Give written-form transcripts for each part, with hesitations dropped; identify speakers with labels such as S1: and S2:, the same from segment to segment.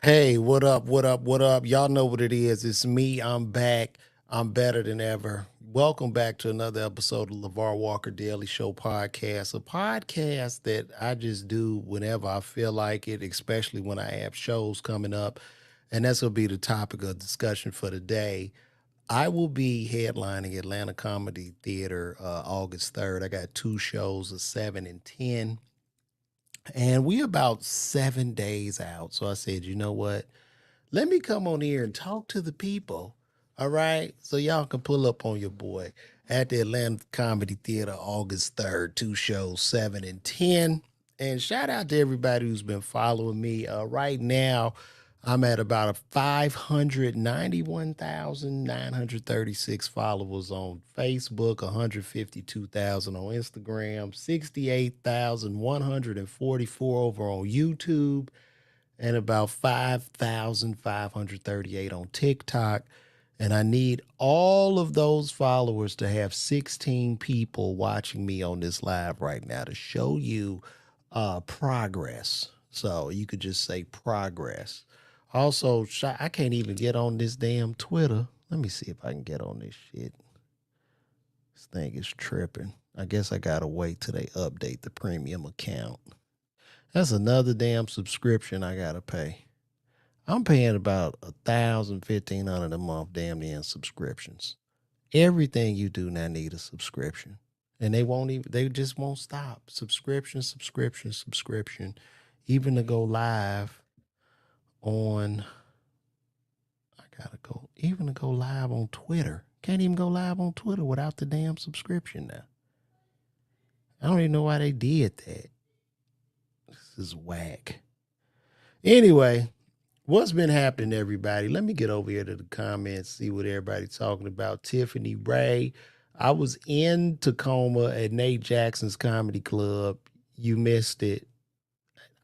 S1: Hey, what up? What up? What up? Y'all know what it is. It's me. I'm back. I'm better than ever. Welcome back to another episode of LaVar Walker Daily Show podcast, a podcast that I just do whenever I feel like it, especially when I have shows coming up. And that's going to be the topic of discussion for today. I will be headlining Atlanta Comedy Theater August 3rd. I got two shows, a 7 and 10. And we about 7 days out. So I said, you know what? Let me come on here and talk to the people. All right. So y'all can pull up on your boy at the Atlanta Comedy Theater August 3rd, two shows, 7 and 10. And shout out to everybody who's been following me. Right now, I'm at about 591,936 followers on Facebook, 152,000 on Instagram, 68,144 over on YouTube, and about 5,538 on TikTok. And I need all of those followers to have 16 people watching me on this live right now to show you progress. So you could just say progress. Also, I can't even get on this damn Twitter. Let me see if I can get on this shit. This thing is tripping. I guess I gotta wait till they update the premium account. That's another damn subscription I gotta pay. I'm paying about 1,000, 1,500 a month, damn near in subscriptions. Everything you do now need a subscription, and they just won't stop. Subscription, subscription, subscription. Even to go live on, I gotta go. Even to go live on Twitter, can't even go live on Twitter without the damn subscription now. I don't even know why they did that. This is whack. Anyway, what's been happening, everybody? Let me get over here to the comments, see what everybody's talking about. Tiffany Ray, I was in Tacoma at Nate Jackson's Comedy Club. You missed it.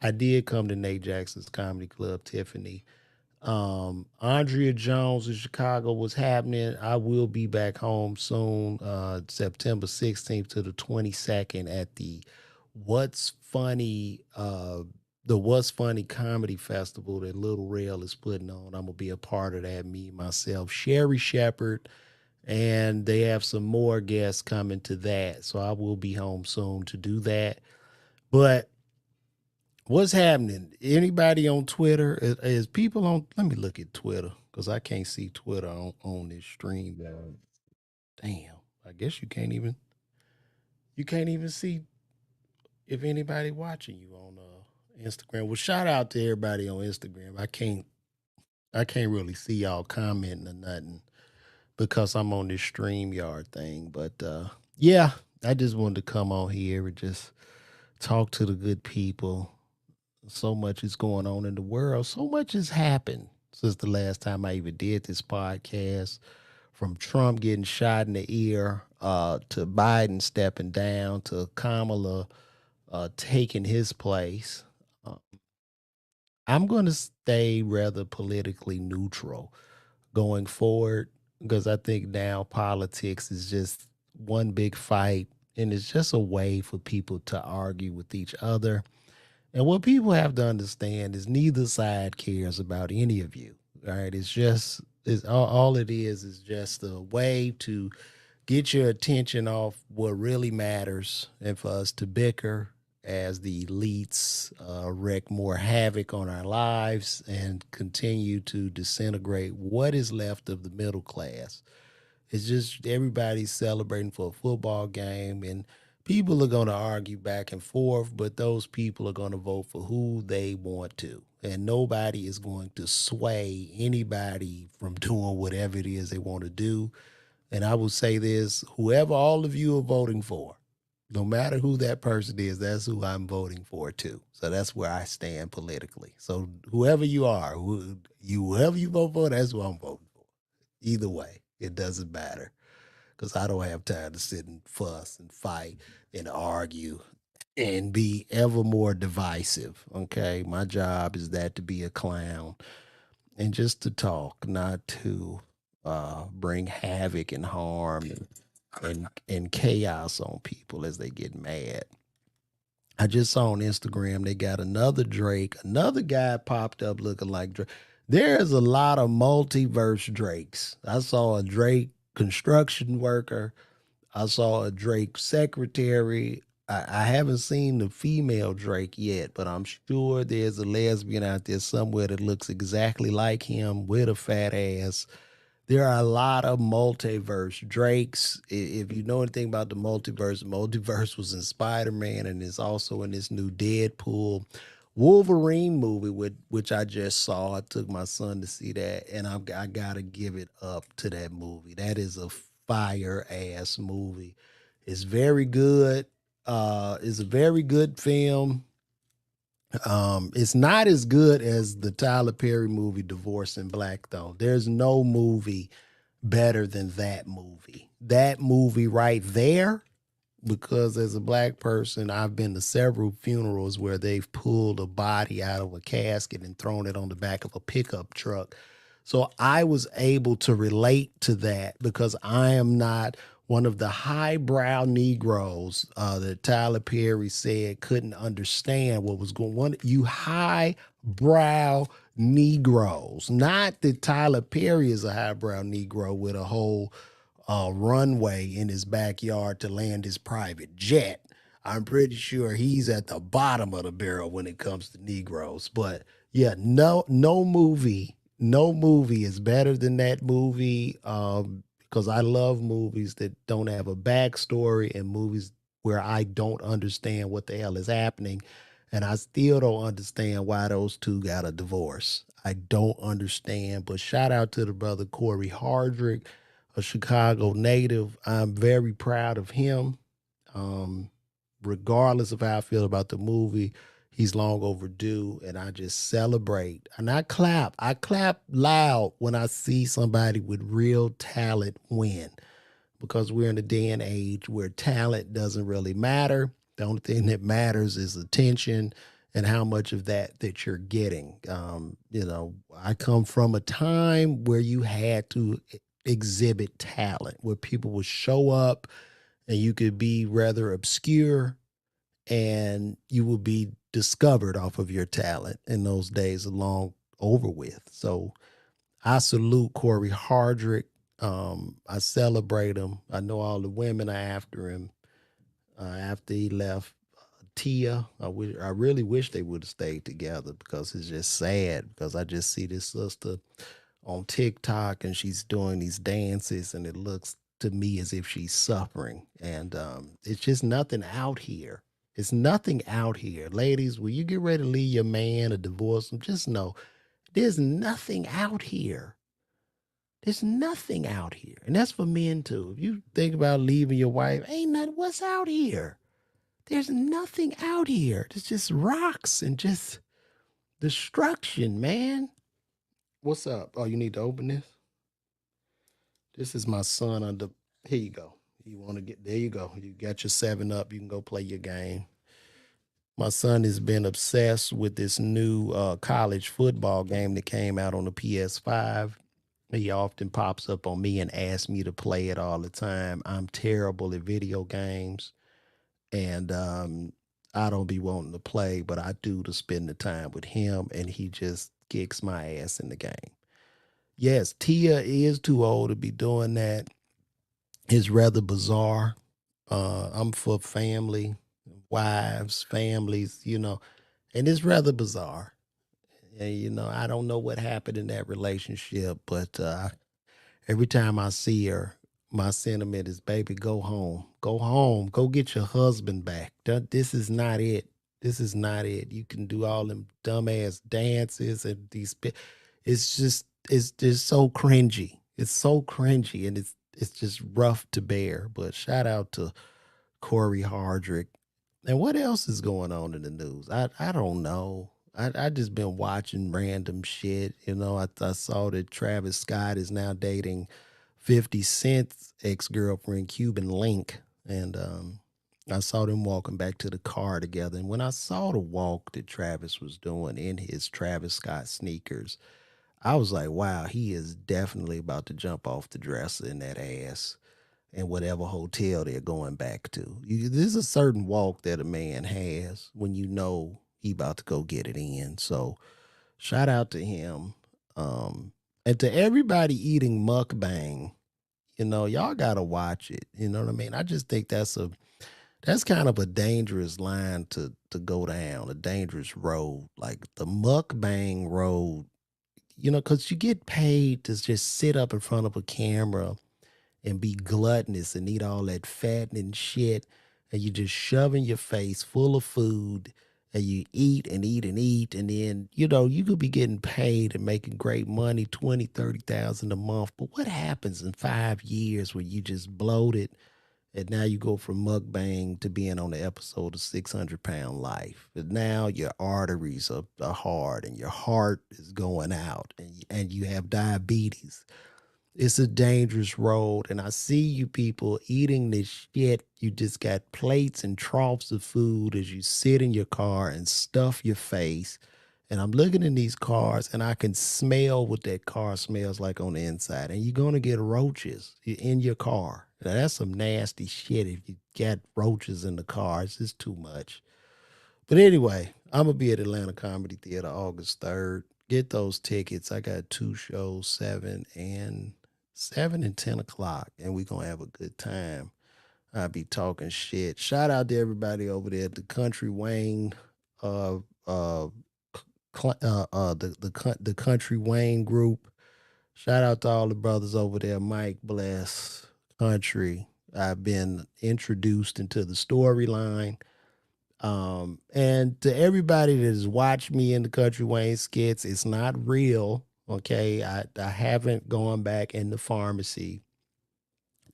S1: I did come to Nate Jackson's Comedy Club, Tiffany. Andrea Jones in Chicago was happening. I will be back home soon, September 16th to the 22nd at What's Funny, the What's Funny Comedy Festival that Little Rail is putting on. I'm gonna be a part of that, me, myself, Sherry Shepard, and they have some more guests coming to that. So I will be home soon to do that. But what's happening? Anybody on Twitter? Is people on? Let me look at Twitter because I can't see Twitter on this stream. Damn. I guess you can't even see if anybody watching you on Instagram. Well, shout out to everybody on Instagram. I can't really see y'all commenting or nothing because I'm on this StreamYard thing. But yeah, I just wanted to come on here and just talk to the good people. So much is going on in the world. So much has happened since the last time I even did this podcast. From Trump getting shot in the ear, to Biden stepping down, to Kamala taking his place. Uh, I'm going to stay rather politically neutral going forward because I think now politics is just one big fight and it's just a way for people to argue with each other. And what people have to understand is neither side cares about any of you. All right. It's all it is just a way to get your attention off what really matters and for us to bicker as the elites wreak more havoc on our lives and continue to disintegrate what is left of the middle class. It's just everybody's celebrating for a football game, and people are going to argue back and forth, but those people are going to vote for who they want to. And nobody is going to sway anybody from doing whatever it is they want to do. And I will say this, whoever all of you are voting for, no matter who that person is, that's who I'm voting for too. So that's where I stand politically. So whoever you are, whoever you vote for, that's who I'm voting for. Either way, it doesn't matter because I don't have time to sit and fuss and fight and argue and be ever more divisive. Okay, my job is that to be a clown and just to talk, not to bring havoc and harm and chaos on people as they get mad. I just saw on Instagram they got another Drake. Another guy popped up looking like Drake. There's a lot of multiverse Drakes. I saw a Drake construction worker. I saw a Drake secretary. I haven't seen the female Drake yet, but I'm sure there's a lesbian out there somewhere that looks exactly like him with a fat ass. There are a lot of multiverse Drakes. If you know anything about the multiverse was in Spider Man and is also in this new Deadpool. Wolverine movie, which I just saw. I took my son to see that, and I gotta give it up to that movie. That is a fire ass movie. It's very good. It's a very good film. It's not as good as the Tyler Perry movie Divorce in Black, though. There's no movie better than that movie. That movie right there, because as a black person, I've been to several funerals where they've pulled a body out of a casket and thrown it on the back of a pickup truck. So I was able to relate to that because I am not one of the highbrow Negroes that Tyler Perry said couldn't understand what was going on. You highbrow Negroes, not that Tyler Perry is a highbrow Negro with a whole runway in his backyard to land his private jet. I'm pretty sure he's at the bottom of the barrel when it comes to Negroes. But yeah, no movie is better than that movie. Because I love movies that don't have a backstory and movies where I don't understand what the hell is happening. And I still don't understand why those two got a divorce. I don't understand. But shout out to the brother Corey Hardrick, a Chicago native. I'm very proud of him. Um, Regardless of how I feel about the movie, he's long overdue, and I just celebrate and I clap. I clap loud when I see somebody with real talent win because we're in a day and age where talent doesn't really matter. The only thing that matters is attention and how much of that you're getting. I come from a time where you had to exhibit talent, where people would show up and you could be rather obscure and you will be discovered off of your talent. And those days are long over with. So I salute Corey Hardrick. I celebrate him. I know all the women are after him. After he left Tia, I really wish they would have stayed together because it's just sad. Because I just see this sister on TikTok and she's doing these dances and it looks to me as if she's suffering. And it's just nothing out here. It's nothing out here. Ladies, when you get ready to leave your man or divorce him, just know there's nothing out here. There's nothing out here. And that's for men too. If you think about leaving your wife, ain't nothing what's out here. There's nothing out here. There's just rocks and just destruction, man. What's up? Oh, you need to open this? This is my son under. Here you go. You want to get there? You go. You got your 7 up. You can go play your game. My son has been obsessed with this new college football game that came out on the PS5. He often pops up on me and asks me to play it all the time. I'm terrible at video games, and I don't be wanting to play, but I do to spend the time with him, and he just kicks my ass in the game. Yes, Tia is too old to be doing that. It's rather bizarre. I'm for family, wives, families, and it's rather bizarre. And, I don't know what happened in that relationship, but every time I see her, my sentiment is, baby, go home. Go home. Go get your husband back. This is not it. This is not it. You can do all them dumbass dances and it's just so cringy. It's so cringy and it's just rough to bear. But shout out to Corey Hardrick. And what else is going on in the news? I don't know. I just been watching random shit. I saw that Travis Scott is now dating 50 Cent's ex-girlfriend Cuban Link. And I saw them walking back to the car together. And when I saw the walk that Travis was doing in his Travis Scott sneakers, I was like, wow, he is definitely about to jump off the dresser in that ass. and whatever hotel they're going back to. There's a certain walk that a man has when you know he about to go get it in. So shout out to him. And to everybody eating mukbang, y'all gotta watch it. You know what I mean? I just think that's kind of a dangerous line to go down, a dangerous road, like the mukbang road. Because you get paid to just sit up in front of a camera and be gluttonous and eat all that fattening shit, and you just shoving your face full of food, and you eat and eat and eat, and then you could be getting paid and making great money, 20, 30,000 a month. But what happens in 5 years when you just bloated? And now you go from mukbang to being on the episode of 600 Pound Life. And now your arteries are hard and your heart is going out, and you have diabetes. It's a dangerous road. And I see you people eating this shit. You just got plates and troughs of food as you sit in your car and stuff your face. And I'm looking in these cars and I can smell what that car smells like on the inside. And you're going to get roaches in your car. Now, that's some nasty shit if you got roaches in the car. It's just too much. But anyway, I'm gonna be at Atlanta Comedy Theater August 3rd. Get those tickets. I got two shows, 7 and 10 o'clock, and we're gonna have a good time. I'll be talking shit. Shout out to everybody over there at the Country Wayne, uh, uh, the Country Wayne group. Shout out to all the brothers over there, Mike Bless, Country. I've been introduced into the storyline. And to everybody that has watched me in the Country Wayne skits, it's not real. Okay. I haven't gone back in the pharmacy.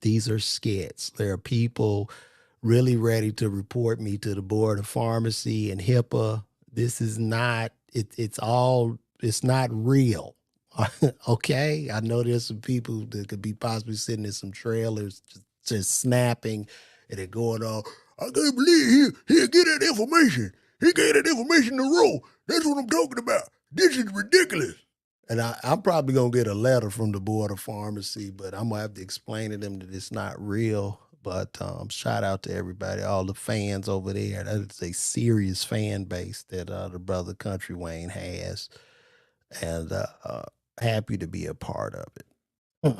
S1: These are skits. There are people really ready to report me to the board of pharmacy and HIPAA. This is not, it's not real. Okay. I know there's some people that could be possibly sitting in some trailers just snapping and they're going on. I can't believe he get that information. He gave that information to Roe. That's what I'm talking about. This is ridiculous. And I'm probably going to get a letter from the board of pharmacy, but I'm going to have to explain to them that it's not real. But shout out to everybody, all the fans over there. That is a serious fan base that the brother Country Wayne has. And happy to be a part of it.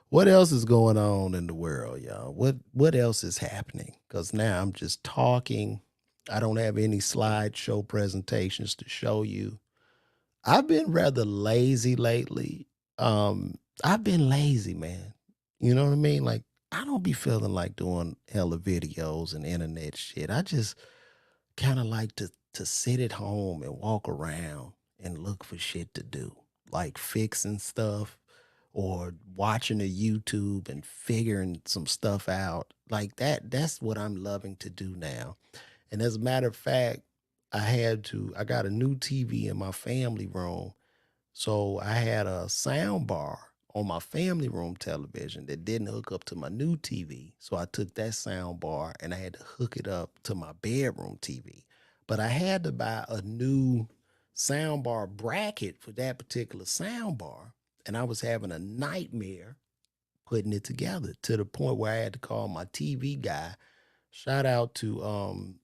S1: What else is going on in the world, y'all? What else is happening? Because now I'm just talking. I don't have any slideshow presentations to show you. I've been rather lazy lately. I've been lazy, man. You know what I mean? Like I don't be feeling like doing hella videos and internet shit. I just kind of like to sit at home and walk around and look for shit to do, like fixing stuff or watching a YouTube and figuring some stuff out. Like that's what I'm loving to do now. And as a matter of fact, I got a new TV in my family room, so I had a sound bar on my family room television that didn't hook up to my new TV. So I took that sound bar and I had to hook it up to my bedroom TV. But I had to buy a new sound bar bracket for that particular sound bar. And I was having a nightmare putting it together to the point where I had to call my TV guy. Shout out to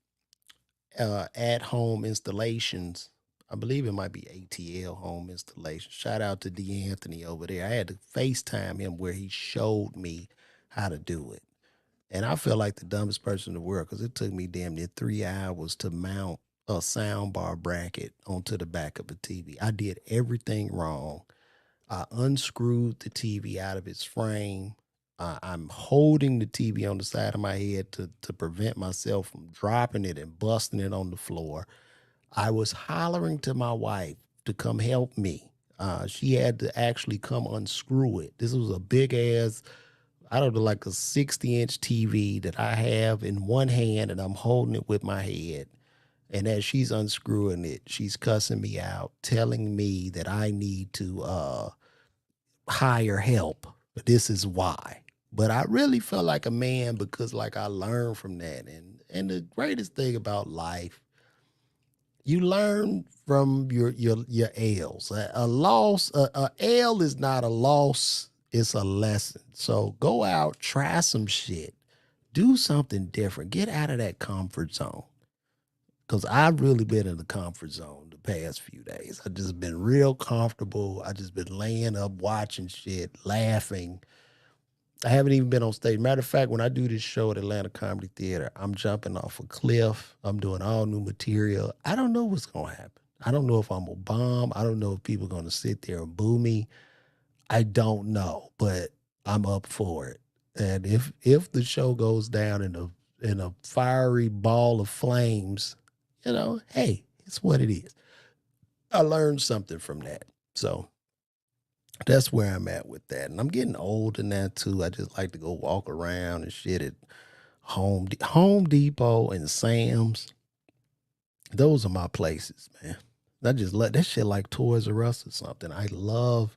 S1: at home installations. I believe it might be ATL home installation. Shout out to D'Anthony over there. I had to FaceTime him where he showed me how to do it. And I felt like the dumbest person in the world because it took me damn near 3 hours to mount a soundbar bracket onto the back of a TV. I did everything wrong. I unscrewed the TV out of its frame. I'm holding the TV on the side of my head to prevent myself from dropping it and busting it on the floor. I was hollering to my wife to come help me. She had to actually come unscrew it. This was a big ass, I don't know, like a 60-inch TV that I have in one hand and I'm holding it with my head. And as she's unscrewing it, she's cussing me out, telling me that I need to hire help. This is why. But I really felt like a man because like I learned from that. And the greatest thing about life, you learn from your L's. A loss, a L is not a loss It's a lesson. So go out, try some shit, do something different, get out of that comfort zone. Cause I've really been in the comfort zone the past few days. I just been real comfortable. I just been laying up, watching shit, laughing. I haven't even been on stage. Matter of fact, when I do this show at Atlanta Comedy Theater, I'm jumping off a cliff. I'm doing all new material. I don't know what's gonna happen. I don't know if I'm gonna bomb. I don't know if people are gonna sit there and boo me. I don't know, but I'm up for it. And if the show goes down in a fiery ball of flames, hey, it's what it is. I learned something from that. So that's where I'm at with that. And I'm getting old in that too. I just like to go walk around and shit at Home Depot and Sam's. Those are my places, man. I just let that shit like Toys R Us or something. I love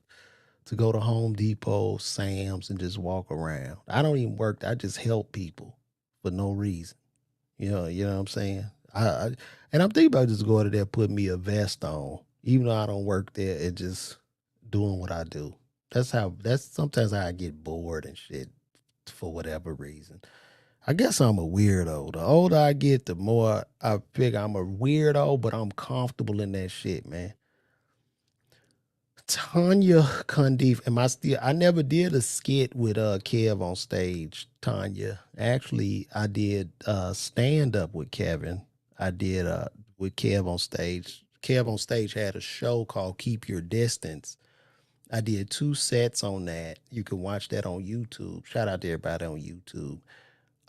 S1: to go to Home Depot, Sam's, and just walk around. I don't even work. I just help people for no reason. You know what I'm saying? And I'm thinking about just going to there, put me a vest on, even though I don't work there, and just doing what I do. That's sometimes how I get bored and shit for whatever reason. I guess I'm a weirdo. The older I get, the more I figure I'm a weirdo, but I'm comfortable in that shit, man. Tanya Kundif, I never did a skit with Kev on stage, Tanya. Actually, I did stand up with Kevin. I did with Kev on stage. Kev on stage had a show called Keep Your Distance. I did 2 sets on that. You can watch that on YouTube. Shout out to everybody on YouTube.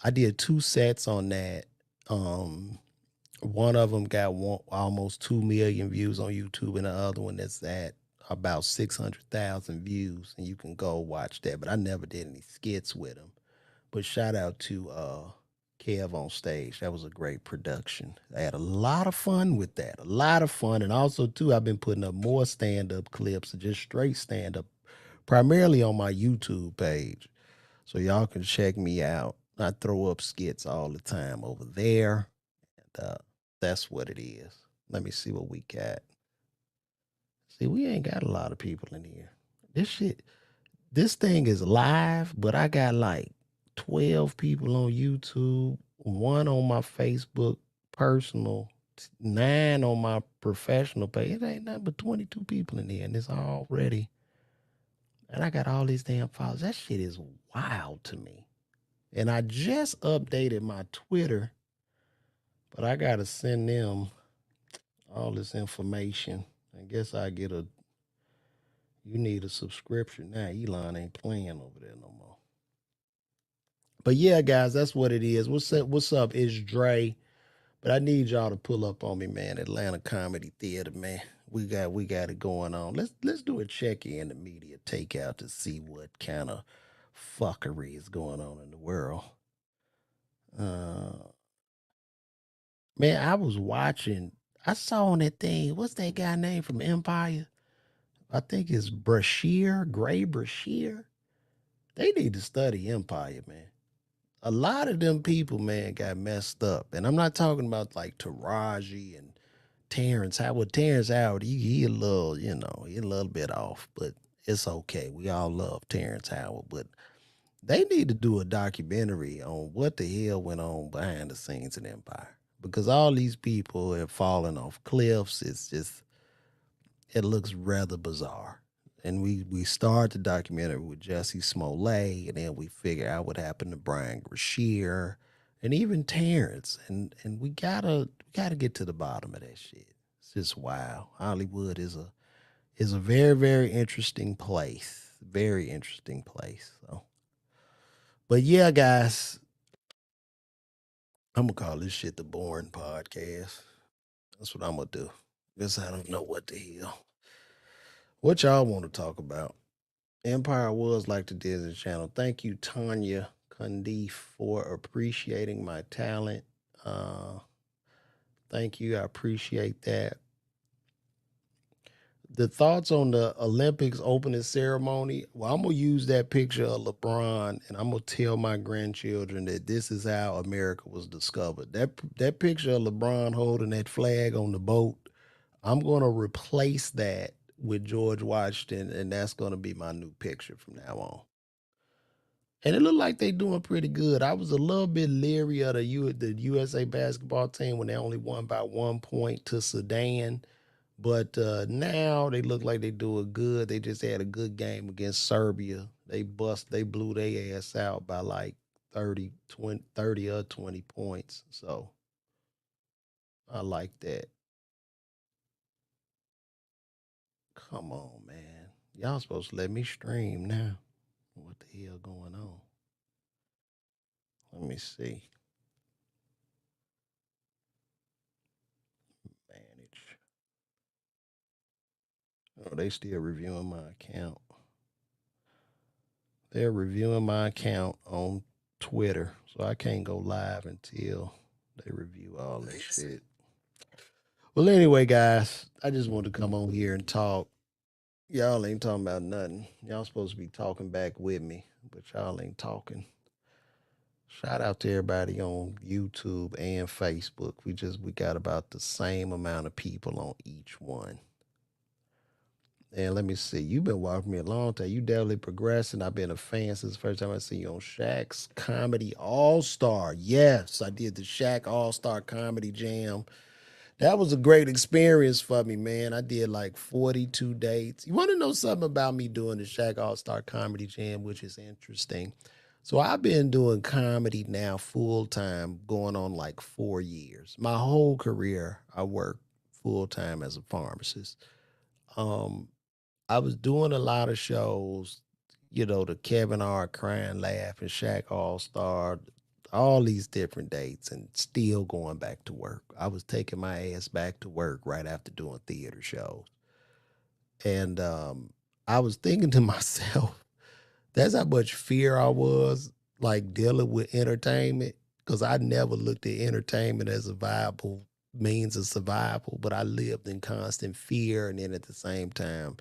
S1: I did 2 sets on that. One of them got almost 2 million views on YouTube, and the other one that's at about 600,000 views. And you can go watch that. But I never did any skits with him. But shout out to Kev on stage. That was a great production. I had a lot of fun with that. A lot of fun. And also, too, I've been putting up more stand up clips, just straight stand up, primarily on my YouTube page. So y'all can check me out. I throw up skits all the time over there. And that's what it is. Let me see what we got. See, we ain't got a lot of people in here. This thing is live, but I got like 12 people on YouTube, 1 on my Facebook personal, 9 on my professional page. It ain't nothing but 22 people in here, and it's already. And I got all these damn followers. That shit is wild to me. And I just updated my Twitter, but I got to send them all this information. I guess I get a. You need a subscription now. Elon ain't playing over there no more. But yeah, guys, that's what it is. What's up? What's up? It's Dre. But I need y'all to pull up on me, man. Atlanta Comedy Theater, man. We got it going on. Let's do a check in the media takeout to see what kind of fuckery is going on in the world. Uh Man, I was watching. I saw on that thing. What's that guy name from Empire? I think it's Brashear, Gray Brashear. They need to study Empire, man. A lot of them people, man, got messed up. And I'm not talking about like Taraji and Terrence Howard. Terrence Howard, he a little, he a little bit off, but it's okay. We all love Terrence Howard. But they need to do a documentary on what the hell went on behind the scenes in Empire. Because all these people have fallen off cliffs. It looks rather bizarre. And we start the documentary with Jesse Smollett, and then we figure out what happened to Brian Grashier and even Terrence. And we gotta get to the bottom of that shit. It's just wow. Hollywood is a very, very interesting place. Very interesting place. So but yeah, guys, I'm gonna call this shit the boring podcast. That's what I'm gonna do. Guess I don't know what the hell. What y'all want to talk about? Empire was like the Disney Channel. Thank you, Tanya Kundi, for appreciating my talent. Uh, thank you. I appreciate that. The thoughts on the Olympics opening ceremony. Well, I'm gonna use that picture of LeBron, and I'm gonna tell my grandchildren that this is how America was discovered. That picture of LeBron holding that flag on the boat. I'm gonna replace that with George Washington, and that's gonna be my new picture from now on. And it looked like they doing pretty good. I was a little bit leery of the USA basketball team when they only won by 1 point to Sudan. But now they look like they doing good. They just had a good game against Serbia. They blew their ass out by like 30 or 20 points. So I like that. Come on, man. Y'all supposed to let me stream now. What the hell going on? Let me see. Manage. Oh, they still reviewing my account. They're reviewing my account on Twitter, so I can't go live until they review all that shit. Well, anyway, guys, I just wanted to come on here and talk. Y'all ain't talking about nothing. Y'all supposed to be talking back with me, but y'all ain't talking. Shout out to everybody on YouTube and Facebook. We got about the same amount of people on each one. And let me see, you've been watching me a long time. You definitely progressing. I've been a fan since the first time I seen you on Shaq's Comedy All Star. Yes, I did the Shaq All Star Comedy Jam. That was a great experience for me, man. I did like 42 dates. You want to know something about me doing the Shaq All Star Comedy Jam, which is interesting? So I've been doing comedy now full time, going on like 4 years. My whole career, I worked full time as a pharmacist. Um, I was doing a lot of shows, the Kevin R. Crying, Laugh, and Shaq All Star, all these different dates, and still going back to work. I was taking my ass back to work right after doing theater shows. And I was thinking to myself, that's how much fear I was like dealing with entertainment because I never looked at entertainment as a viable means of survival, but I lived in constant fear. And then at the same time,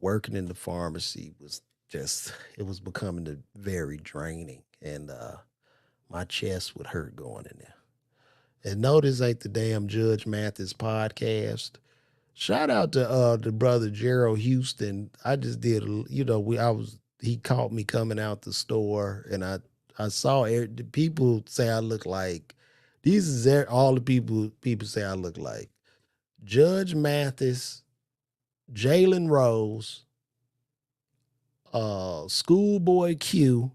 S1: working in the pharmacy was just it was becoming very draining, and my chest would hurt going in there. And notice ain't the damn Judge Mathis podcast. Shout out to the brother Gerald Houston. I just did, we I was he caught me coming out the store, and I saw the people say I look like these is all the people say I look like Judge Mathis, Jalen Rose, Schoolboy Q.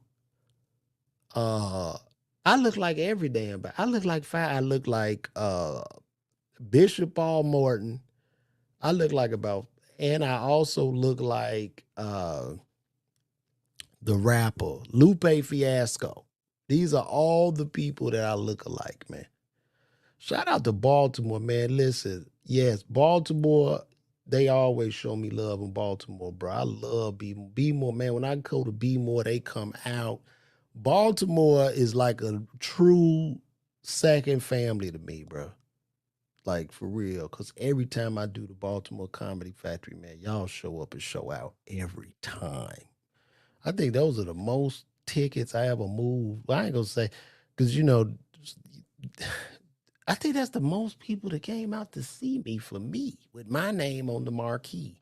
S1: Uh, I look like every damn. I look like five. I look like Bishop Paul Morton. I look like about, and I also look like the rapper Lupe Fiasco. These are all the people that I look alike, man. Shout out to Baltimore, man. Listen, yes, Baltimore, they always show me love in Baltimore, bro. I love B-more, man. When I go to B-more, they come out. Baltimore is like a true second family to me, bro. Like for real. Cause every time I do the Baltimore Comedy Factory, man, y'all show up and show out every time. I think those are the most tickets I ever moved. Well, I ain't gonna say, because I think that's the most people that came out to see me for me with my name on the marquee.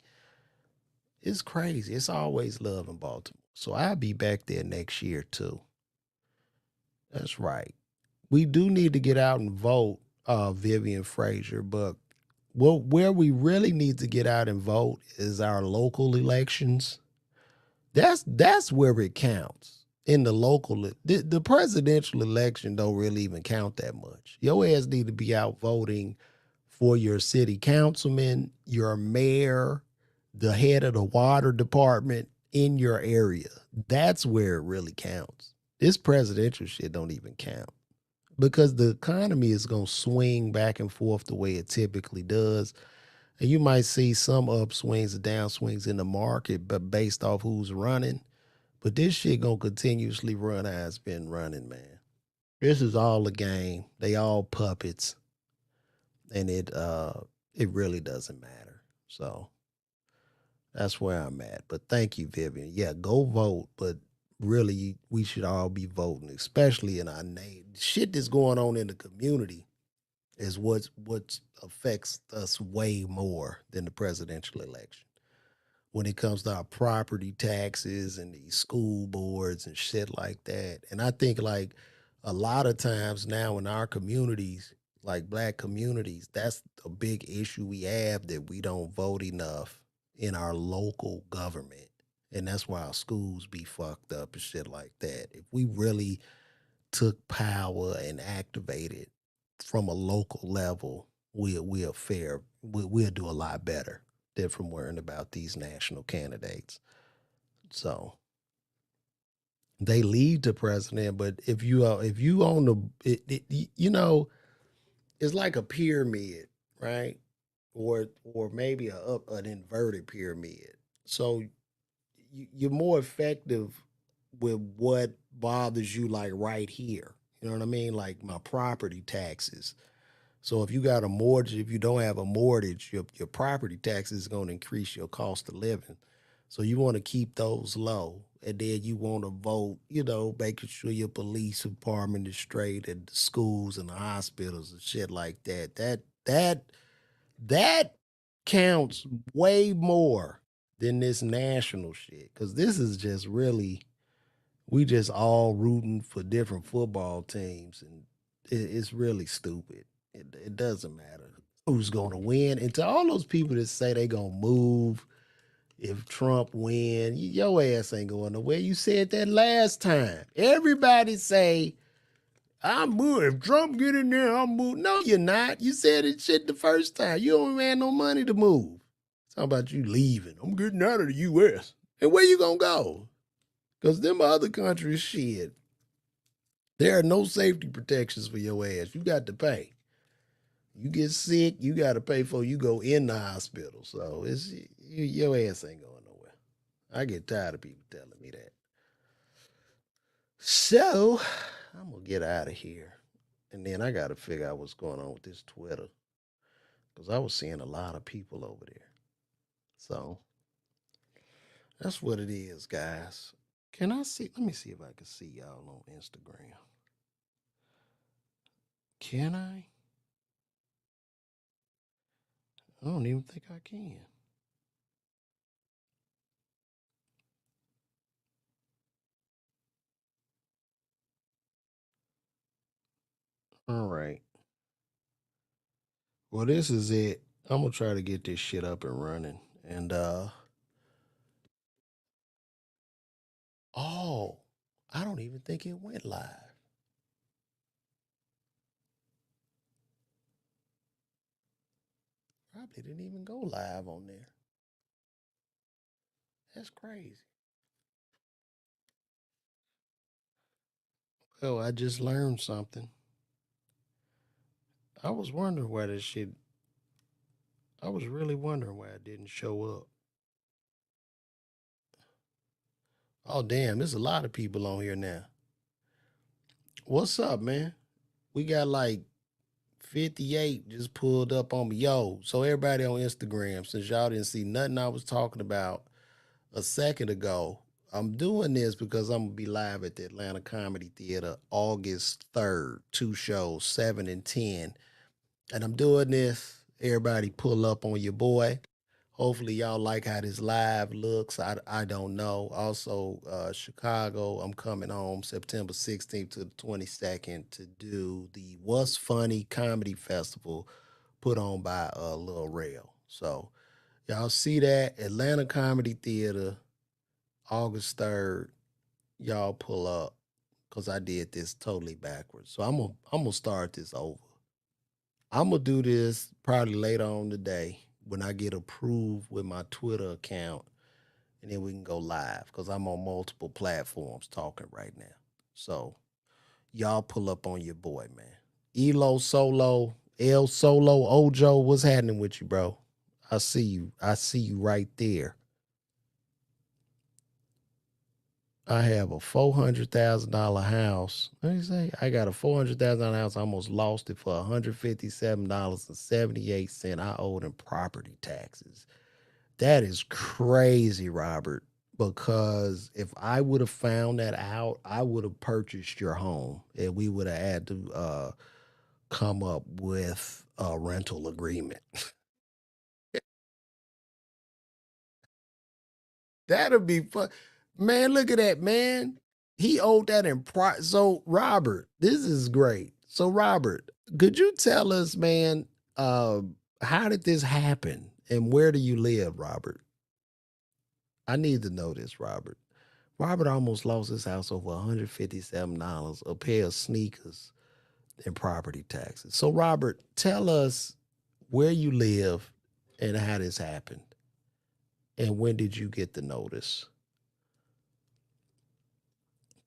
S1: It's crazy. It's always love in Baltimore. So I'll be back there next year too. That's right. We do need to get out and vote, Vivian Frazier, but where we really need to get out and vote is our local elections. That's where it counts in the local. The presidential election don't really even count that much. Your ass need to be out voting for your city councilman, your mayor, the head of the water department in your area. That's where it really counts. This presidential shit don't even count because the economy is going to swing back and forth the way it typically does. And you might see some upswings and downswings in the market, but based off who's running. But this shit gonna continuously run how it's been running, man. This is all a game. They all puppets, and it really doesn't matter. So that's where I'm at. But thank you, Vivian. Yeah, go vote. But really, we should all be voting, especially in our name. Shit that's going on in the community is what affects us way more than the presidential election. When it comes to our property taxes and these school boards and shit like that. And I think like a lot of times now in our communities, like black communities, that's a big issue we have, that we don't vote enough in our local government. And that's why our schools be fucked up and shit like that. If we really took power and activated from a local level, we'll do a lot better than from worrying about these national candidates. So they lead to president, but if you own it's like a pyramid, right? Or maybe an inverted pyramid. So you're more effective with what bothers you, like right here. You know what I mean? Like my property taxes. So if you got a mortgage, if you don't have a mortgage, your property tax is going to increase your cost of living. So you want to keep those low. And then you want to vote, making sure your police department is straight, and the schools and the hospitals and shit like that. That counts way more than this national shit. Cause this is just really, we just all rooting for different football teams, and it's really stupid. It doesn't matter who's going to win. And to all those people that say they going to move if Trump win, your ass ain't going nowhere. You said that last time. Everybody say, I'm moving. If Trump get in there, I'm moving. No, you're not. You said it shit the first time. You don't have no money to move. Talking about you leaving. I'm getting out of the U.S. And where you going to go? Because them other countries, shit, there are no safety protections for your ass. You got to pay. You get sick, you got to pay for. You go in the hospital. So your ass ain't going nowhere. I get tired of people telling me that. So I'm gonna get out of here, and then I got to figure out what's going on with this Twitter, because I was seeing a lot of people over there. So that's what it is, guys. Can I see? Let me see if I can see y'all on Instagram. Can I? I don't even think I can. All right. Well, this is it. I'm gonna try to get this shit up and running. And oh, I don't even think it went live. Probably didn't even go live on there. That's crazy. Well, I just learned something. I was wondering why this shit. I was really wondering why it didn't show up. Oh damn, there's a lot of people on here now. What's up, man? We got like 58 just pulled up on me. Yo, so everybody on Instagram, since y'all didn't see nothing I was talking about a second ago, I'm doing this because I'm gonna be live at the Atlanta Comedy Theater August 3rd, two shows, 7 and 10. And I'm doing this. Everybody pull up on your boy. Hopefully y'all like how this live looks. I don't know. Also, Chicago, I'm coming home September 16th to the 22nd to do the What's Funny Comedy Festival put on by Lil Rail. So y'all see that Atlanta Comedy Theater, August 3rd. Y'all pull up because I did this totally backwards. So I'm gonna start this over. I'm gonna do this probably later on today when I get approved with my Twitter account, and then we can go live because I'm on multiple platforms talking right now. So y'all pull up on your boy, man. Elo Solo, El Solo, Ojo, what's happening with you, bro? I see you. I see you right there. I have a $400,000 house. Let me say, I got a $400,000 house. I almost lost it for $157.78. I owed in property taxes. That is crazy, Robert. Because if I would have found that out, I would have purchased your home, and we would have had to come up with a rental agreement. That'll be fun. Man, look at that, man. He owed that in price. So, Robert, this is great. So, Robert, could you tell us, man, uh, how did this happen and where do you live, Robert? I need to know this, Robert. Robert almost lost his house over $157, a pair of sneakers, and property taxes. So, Robert, tell us where you live and how this happened. And when did you get the notice?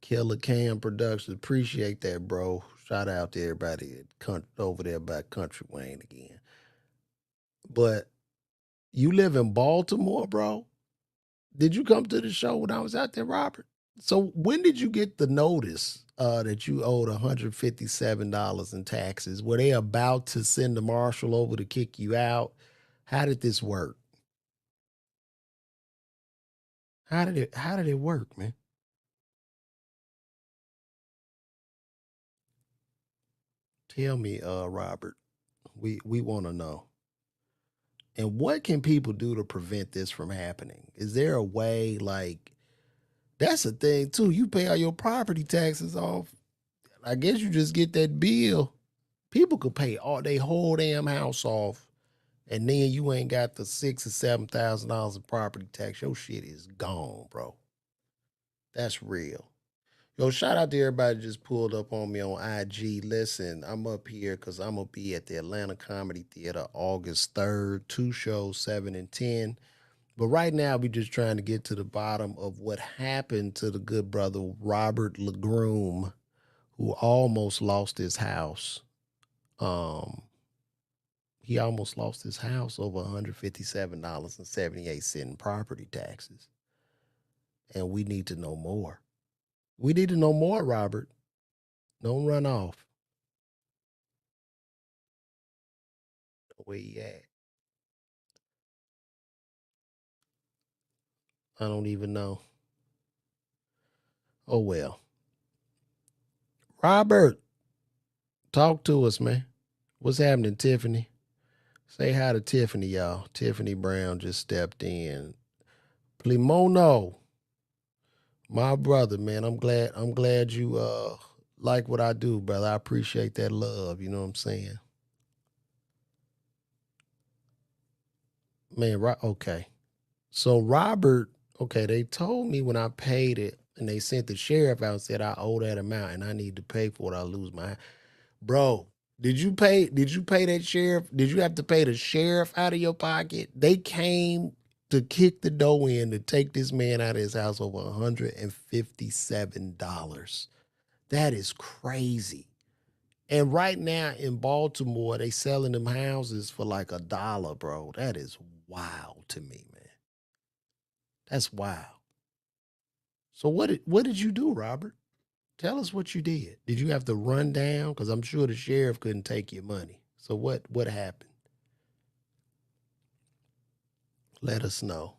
S1: Killer Cam Productions. Appreciate that, bro. Shout out to everybody over there by Country Wayne again. But you live in Baltimore, bro? Did you come to the show when I was out there, Robert? So when did you get the notice that you owed $157 in taxes? Were they about to send the marshal over to kick you out? How did this work? How did it work, man? Tell me, Robert. We want to know. And what can people do to prevent this from happening? Is there a way, like, that's a thing too. You pay all your property taxes off. I guess you just get that bill. People could pay all they whole damn house off, and then you ain't got the $6,000 or $7,000 in property tax. Your shit is gone, bro. That's real. Yo, shout out to everybody that just pulled up on me on IG. Listen, I'm up here because I'm gonna be at the Atlanta Comedy Theater August 3rd, two shows, 7 and 10. But right now, we just trying to get to the bottom of what happened to the good brother Robert LeGroom, who almost lost his house. Um, he almost lost his house over $157.78 in property taxes. And we need to know more. We need to know more, Robert. Don't run off. Where you at? I don't even know. Oh well. Robert, talk to us, man. What's happening, Tiffany? Say hi to Tiffany, y'all. Tiffany Brown just stepped in. Plimono, my brother, man. I'm glad you like what I do, brother. I appreciate that love. You know what I'm saying? Man, right, okay. So Robert, okay, they told me when I paid it and they sent the sheriff out and said I owe that amount and I need to pay for it, I lose my bro. Did you pay that sheriff? Did you have to pay the sheriff out of your pocket? They came to kick the door in to take this man out of his house over $157. That is crazy. And right now in Baltimore, they selling them houses for like $1, bro. That is wild to me, man. That's wild. So what did you do, Robert? Tell us what you did. Did you have to run down? Because I'm sure the sheriff couldn't take your money. So what happened? Let us know.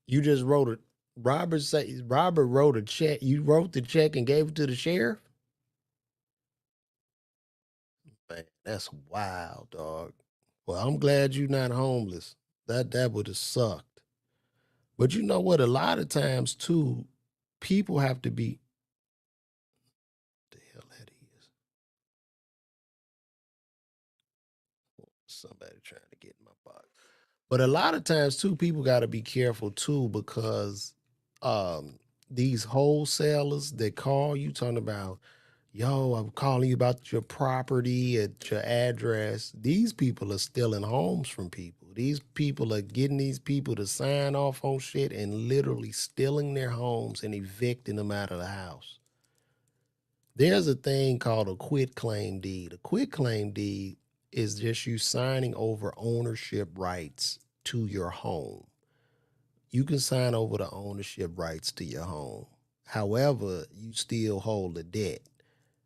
S1: You just wrote a Robert wrote a check. You wrote the check and gave it to the sheriff? Man, that's wild, dog. Well, I'm glad you're not homeless. That would have sucked. But you know what? A lot of times too, people have to be the hell that is. Somebody trying to get in my box. But a lot of times too, people got to be careful too because um these wholesalers that call you talking about, yo, I'm calling you about your property at your address. These people are stealing homes from people. These people are getting these people to sign off on shit and literally stealing their homes and evicting them out of the house. There's a thing called a quit claim deed. A quit claim deed is just you signing over ownership rights to your home. You can sign over the ownership rights to your home. However, you still hold the debt.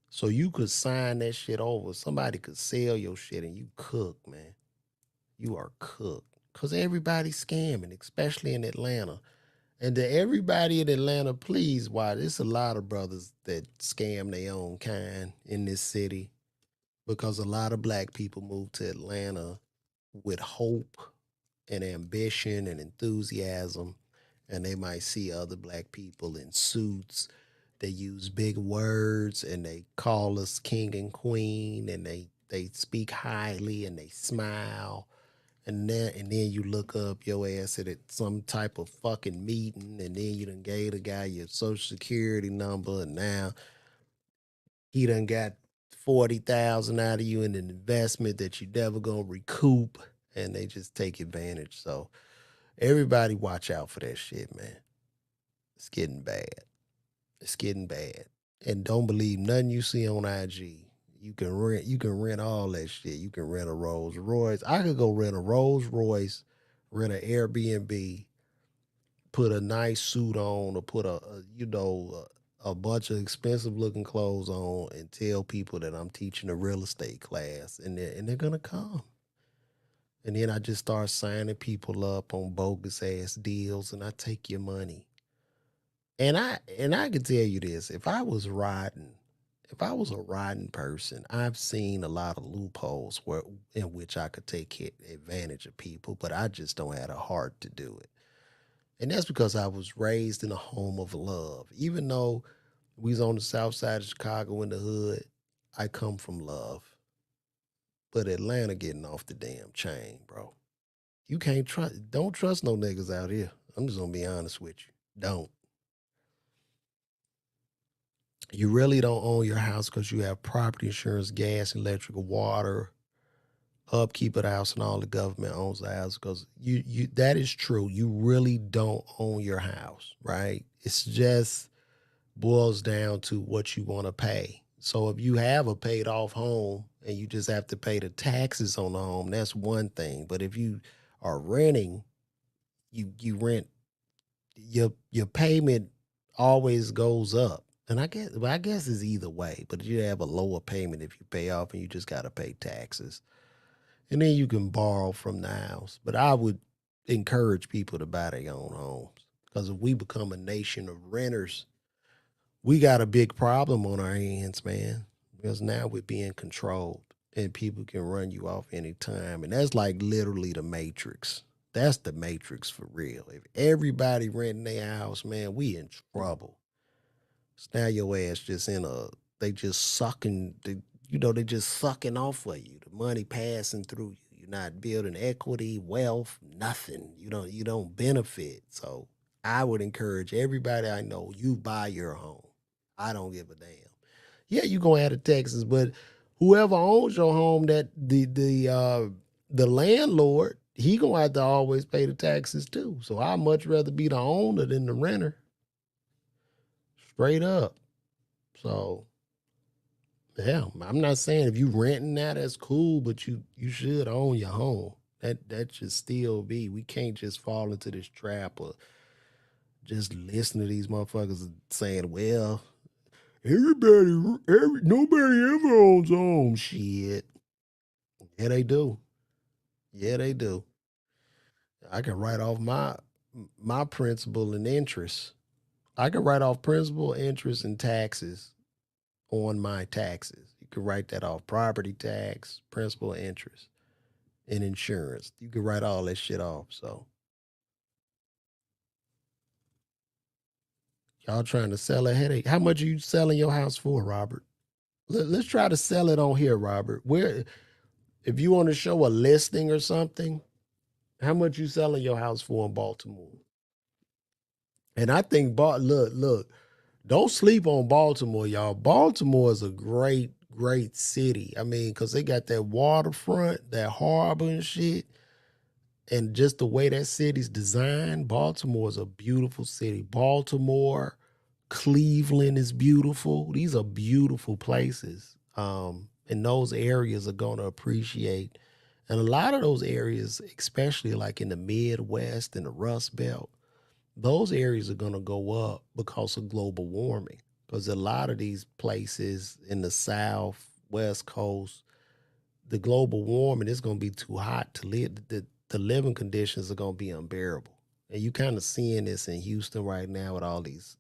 S1: So you could sign that shit over. Somebody could sell your shit and you cook, man. You are cooked. Because everybody's scamming, especially in Atlanta. And to everybody in Atlanta, please watch. There's a lot of brothers that scam their own kind in this city because a lot of black people move to Atlanta with hope and ambition and enthusiasm, and they might see other black people in suits. They use big words and they call us king and queen, and they speak highly and they smile. And then you look up your ass at some type of fucking meeting, and then you done gave the guy your social security number, and now he done got 40,000 out of you in an investment that you never gonna recoup, and they just take advantage. So everybody watch out for that shit, man. It's getting bad. It's getting bad. And don't believe nothing you see on IG. You can rent all that shit. You can rent a Rolls Royce. I could go rent a Rolls Royce, rent an Airbnb, put a nice suit on, or put a bunch of expensive looking clothes on, and tell people that I'm teaching a real estate class, and they're gonna come. And then I just start signing people up on bogus ass deals, and I take your money. And I can tell you this: if I was a riding person, I've seen a lot of loopholes in which I could take advantage of people, but I just don't have a heart to do it. And that's because I was raised in a home of love. Even though we was on the south side of Chicago in the hood, I come from love. But Atlanta getting off the damn chain, bro. You can't don't trust no niggas out here. I'm just gonna be honest with you. Don't. You really don't own your house because you have property insurance, gas, electrical, water, upkeep of the house, and all the government owns the house. Because you that is true. You really don't own your house, right? It's just boils down to what you want to pay. So if you have a paid off home and you just have to pay the taxes on the home, that's one thing. But if you are renting, you rent, your payment always goes up. And I guess it's either way, but you have a lower payment if you pay off and you just gotta pay taxes. And then you can borrow from the house. But I would encourage people to buy their own homes. Because if we become a nation of renters, we got a big problem on our hands, man. Because now we're being controlled and people can run you off anytime. And that's like literally the Matrix. That's the Matrix for real. If everybody renting their house, man, we in trouble. So now your ass just they just sucking, they just sucking off of you. The money passing through you. You're not building equity, wealth, nothing. You don't benefit. So I would encourage everybody I know, you buy your home. I don't give a damn. Yeah, you gonna add to taxes, but whoever owns your home, that the landlord, he gonna have to always pay the taxes too. So I'd much rather be the owner than the renter, straight up. So yeah, I'm not saying if you renting that, that's cool, but you should own your home. That should still be. We can't just fall into this trap of just listen to these motherfuckers saying, "Well, nobody ever owns a home." Shit, yeah, they do. Yeah, they do. I can write off my principal and interest. I can write off principal, interest, and taxes on my taxes. You can write that off: property tax, principal, interest, and insurance. You can write all that shit off. So y'all trying to sell a headache. How much are you selling your house for, Robert? Let's try to sell it on here, Robert. Where if you want to show a listing or something, how much you selling your house for in Baltimore? And I think look, don't sleep on Baltimore, y'all. Baltimore is a great, great city. I mean, because they got that waterfront, that harbor and shit. And just the way that city's designed, Baltimore is a beautiful city. Baltimore, Cleveland is beautiful. These are beautiful places. And those areas are going to appreciate. And a lot of those areas, especially like in the Midwest and the Rust Belt, those areas are going to go up because of global warming. Because a lot of these places in the South, West Coast, the global warming is going to be too hot to live. The living conditions are going to be unbearable. And you kind of seeing this in Houston right now with all these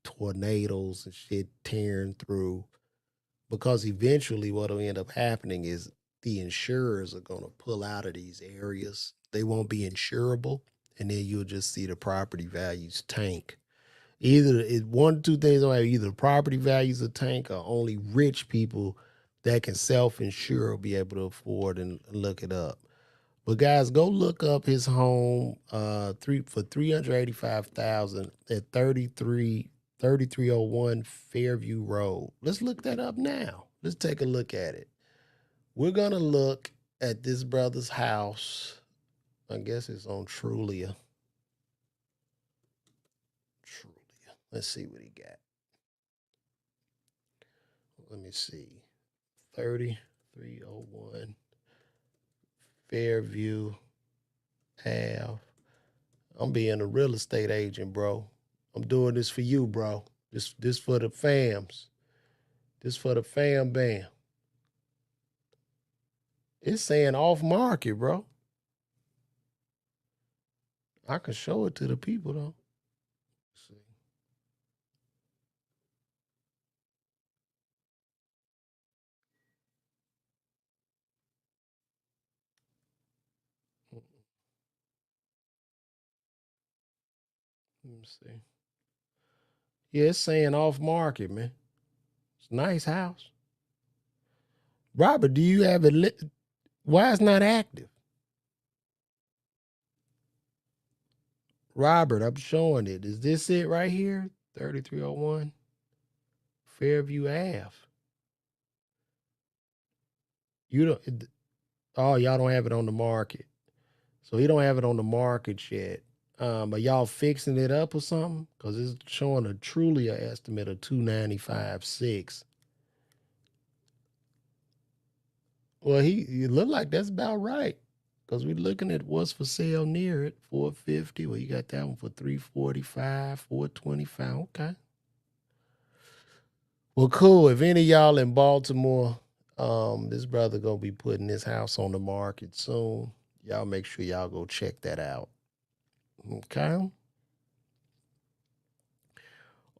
S1: tornadoes and shit tearing through. Because eventually what'll end up happening is the insurers are gonna pull out of these areas. They won't be insurable, and then you'll just see the property values tank. Either one or two things will happen. Either the property values will tank, or only rich people that can self-insure will be able to afford and look it up. But guys, go look up his home for 385,000 at 3301 Fairview Road. Let's look that up now. Let's take a look at it. We're gonna look at this brother's house. I guess it's on Trulia. Trulia. Let's see what he got. Let me see. 3301 Fairview Ave. I'm being a real estate agent, bro. I'm doing this for you, bro. This for the fams. This for the fam bam. It's saying off market, bro. I can show it to the people though. Let's see. Let me see. Yeah, it's saying off market, man. It's a nice house. Robert, do you have it lit? Why it's not active? Robert, I'm showing it. Is this it right here? 3301 Fairview Ave. You don't. Oh, y'all don't have it on the market. So he don't have it on the market yet. Are y'all fixing it up or something? Because it's showing a truly a estimate of 295.6. Well, he looked like that's about right. Because we're looking at what's for sale near it, 450. Well, you got that one for 345, 425. Okay. Well, cool. If any of y'all in Baltimore, this brother gonna be putting this house on the market soon. Y'all make sure y'all go check that out. Okay.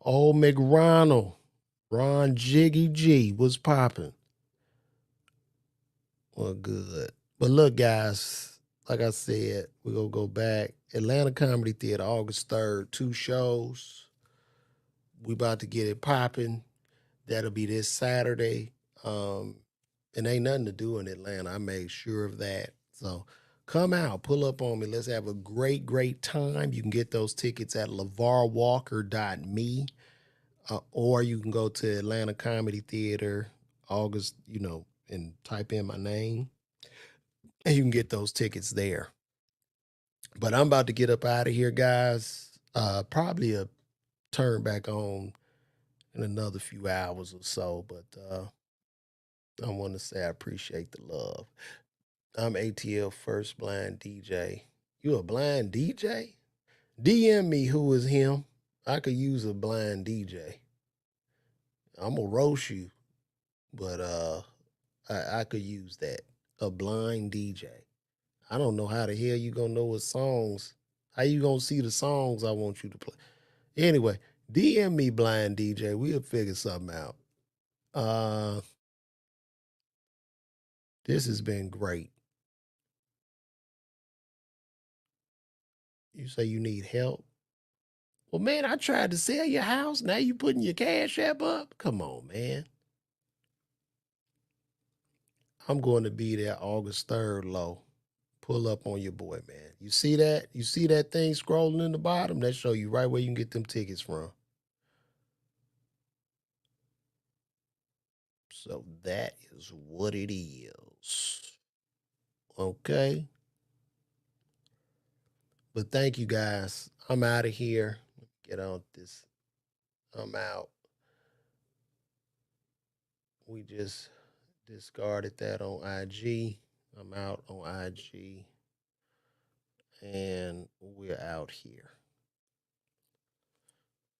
S1: Old McRonald, Ron Jiggy G, what's popping? Well, good. But look, guys, like I said, we're gonna go back. Atlanta Comedy Theater, August 3rd, 2 shows. We about to get it popping. That'll be this Saturday. And ain't nothing to do in Atlanta. I made sure of that. So come out, pull up on me. Let's have a great, great time. You can get those tickets at lavarwalker.me. Or you can go to Atlanta Comedy Theater, August, and type in my name, and you can get those tickets there. But I'm about to get up out of here, guys. Probably a turn back on in another few hours or so. But I want to say I appreciate the love. I'm ATL First Blind DJ. You a blind DJ? DM me who is him. I could use a blind DJ. I'm gonna roast you, but I could use that. A blind DJ. I don't know how the hell you gonna know what songs. How you gonna see the songs I want you to play? Anyway, DM me blind DJ. We'll figure something out. Uh this has been great. You say you need help? Well, man, I tried to sell your house. Now you putting your cash app up? Come on, man. I'm going to be there August 3rd, low. Pull up on your boy, man. You see that? You see that thing scrolling in the bottom? That show you right where you can get them tickets from. So that is what it is. Okay. But thank you guys. I'm out of here. Get on this. I'm out. We just discarded that on IG. I'm out on IG. And we're out here.